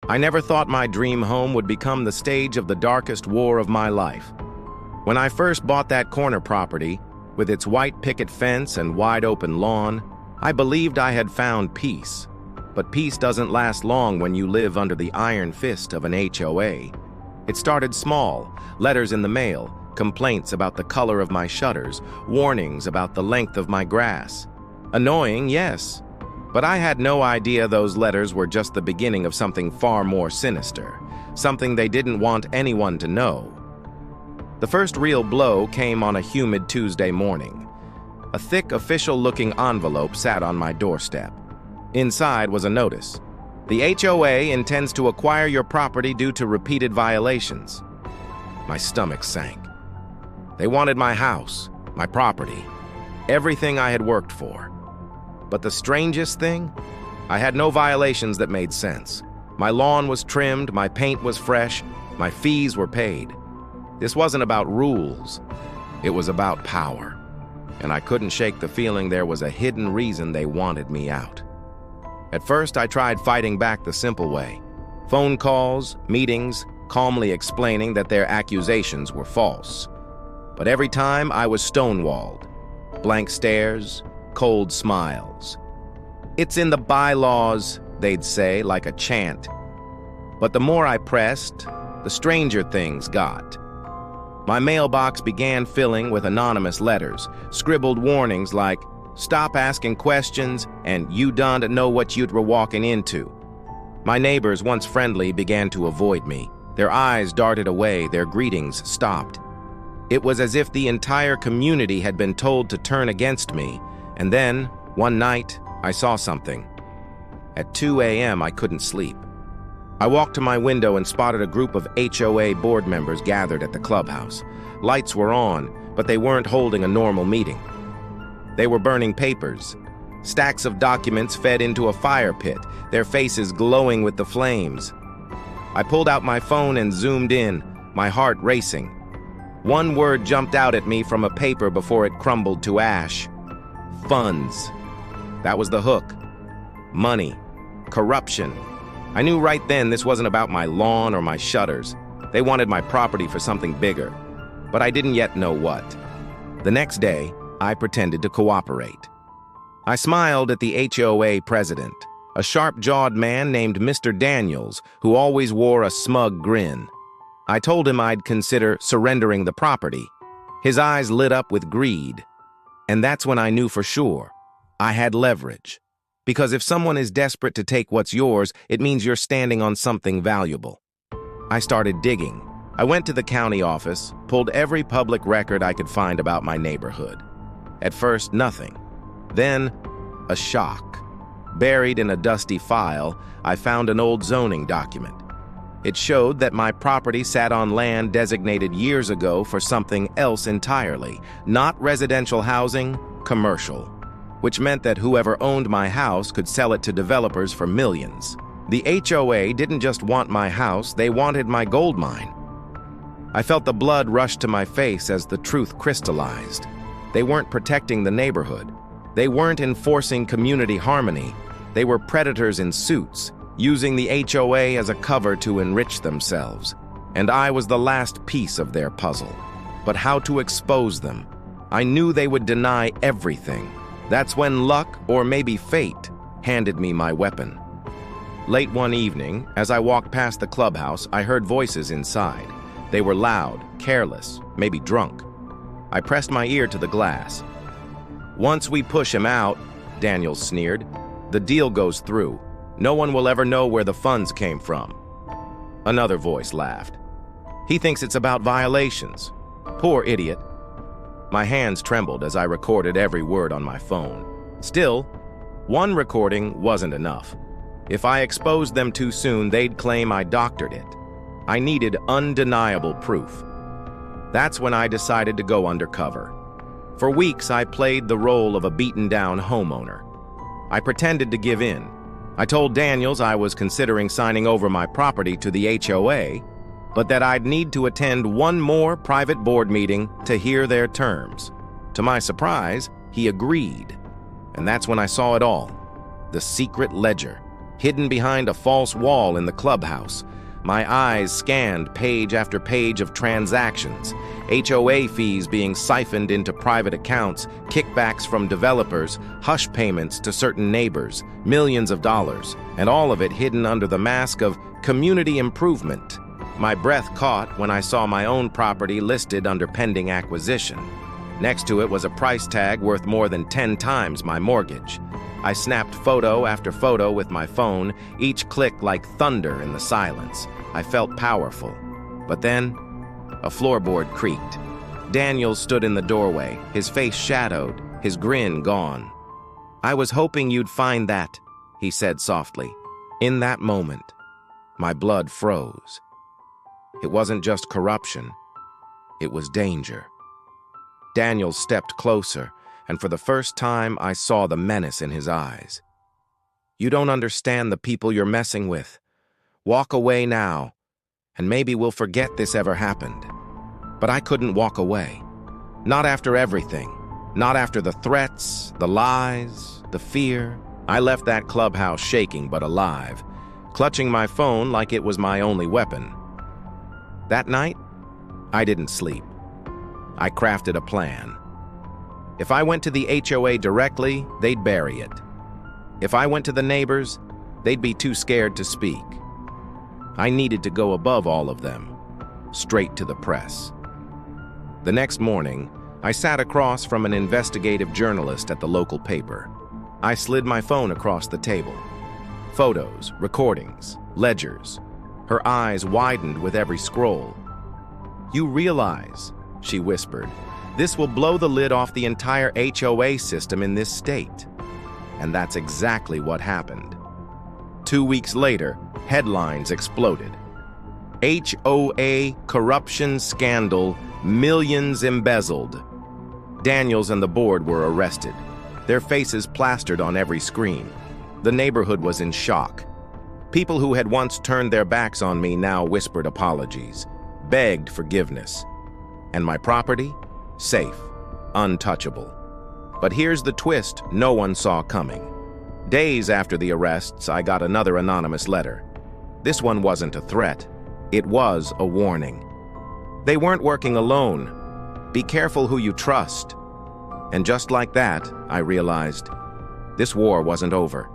I never thought my dream home would become the stage of the darkest war of my life. When I first bought that corner property, with its white picket fence and wide-open lawn, I believed I had found peace. But peace doesn't last long when you live under the iron fist of an HOA. It started small, letters in the mail, complaints about the color of my shutters, warnings about the length of my grass. Annoying, yes, but I had no idea those letters were just the beginning of something far more sinister, something they didn't want anyone to know. The first real blow came on a humid Tuesday morning. A thick, official-looking envelope sat on my doorstep. Inside was a notice. The HOA intends to acquire your property due to repeated violations. My stomach sank. They wanted my house, my property, everything I had worked for. But the strangest thing? I had no violations that made sense. My lawn was trimmed, my paint was fresh, my fees were paid. This wasn't about rules. It was about power. And I couldn't shake the feeling there was a hidden reason they wanted me out. At first, I tried fighting back the simple way. Phone calls, meetings, calmly explaining that their accusations were false. But every time I was stonewalled. Blank stares, cold smiles. It's in the bylaws, they'd say, like a chant. But the more I pressed, the stranger things got. My mailbox began filling with anonymous letters, scribbled warnings like, "Stop asking questions," and "You don't know what you'd were walking into." My neighbors, once friendly, began to avoid me. Their eyes darted away, their greetings stopped. It was as if the entire community had been told to turn against me. And then, one night, I saw something. At 2 a.m., I couldn't sleep. I walked to my window and spotted a group of HOA board members gathered at the clubhouse. Lights were on, but they weren't holding a normal meeting. They were burning papers. Stacks of documents fed into a fire pit, their faces glowing with the flames. I pulled out my phone and zoomed in, my heart racing. One word jumped out at me from a paper before it crumbled to ash. Funds. That was the hook. Money. Corruption. I knew right then this wasn't about my lawn or my shutters. They wanted my property for something bigger, but I didn't yet know what. The next day, I pretended to cooperate. I smiled at the HOA president, a sharp-jawed man named Mr. Daniels, who always wore a smug grin. I told him I'd consider surrendering the property. His eyes lit up with greed. And that's when I knew for sure I had leverage. Because if someone is desperate to take what's yours, it means you're standing on something valuable. I started digging. I went to the county office, pulled every public record I could find about my neighborhood. At first, nothing. Then, a shock. Buried in a dusty file, I found an old zoning document. It showed that my property sat on land designated years ago for something else entirely, not residential housing, commercial, which meant that whoever owned my house could sell it to developers for millions. The HOA didn't just want my house, they wanted my gold mine. I felt the blood rush to my face as the truth crystallized. They weren't protecting the neighborhood. They weren't enforcing community harmony. They were predators in suits, using the HOA as a cover to enrich themselves. And I was the last piece of their puzzle. But how to expose them? I knew they would deny everything. That's when luck, or maybe fate, handed me my weapon. Late one evening, as I walked past the clubhouse, I heard voices inside. They were loud, careless, maybe drunk. I pressed my ear to the glass. "Once we push him out," Daniels sneered, "the deal goes through. No one will ever know where the funds came from." Another voice laughed. "He thinks it's about violations. Poor idiot." My hands trembled as I recorded every word on my phone. Still, one recording wasn't enough. If I exposed them too soon, they'd claim I doctored it. I needed undeniable proof. That's when I decided to go undercover. For weeks, I played the role of a beaten-down homeowner. I pretended to give in. I told Daniels I was considering signing over my property to the HOA, but that I'd need to attend one more private board meeting to hear their terms. To my surprise, he agreed. And that's when I saw it all. The secret ledger. hidden behind a false wall in the clubhouse. My eyes scanned page after page of transactions, HOA fees being siphoned into private accounts, kickbacks from developers, hush payments to certain neighbors, millions of dollars, and all of it hidden under the mask of community improvement. My breath caught when I saw my own property listed under pending acquisition. Next to it was a price tag worth more than 10 times my mortgage. I snapped photo after photo with my phone, each click like thunder in the silence. I felt powerful. But then, a floorboard creaked. Daniel stood in the doorway, his face shadowed, his grin gone. "I was hoping you'd find that," he said softly. In that moment, my blood froze. It wasn't just corruption, it was danger. Daniel stepped closer, and for the first time I saw the menace in his eyes. "You don't understand the people you're messing with. Walk away now, and maybe we'll forget this ever happened." But I couldn't walk away. Not after everything. Not after the threats, the lies, the fear. I left that clubhouse shaking but alive, clutching my phone like it was my only weapon. That night, I didn't sleep. I crafted a plan. If I went to the HOA directly, they'd bury it. If I went to the neighbors, they'd be too scared to speak. I needed to go above all of them, straight to the press. The next morning, I sat across from an investigative journalist at the local paper. I slid my phone across the table. Photos, recordings, ledgers. Her eyes widened with every scroll. "You realize," she whispered, "this will blow the lid off the entire HOA system in this state." And that's exactly what happened. 2 weeks later, headlines exploded. HOA corruption scandal, millions embezzled. Daniels and the board were arrested, their faces plastered on every screen. The neighborhood was in shock. People who had once turned their backs on me now whispered apologies, begged forgiveness. And my property? Safe, untouchable. But here's the twist no one saw coming. Days after the arrests, I got another anonymous letter. This one wasn't a threat. It was a warning. They weren't working alone. Be careful who you trust. And just like that, I realized, this war wasn't over.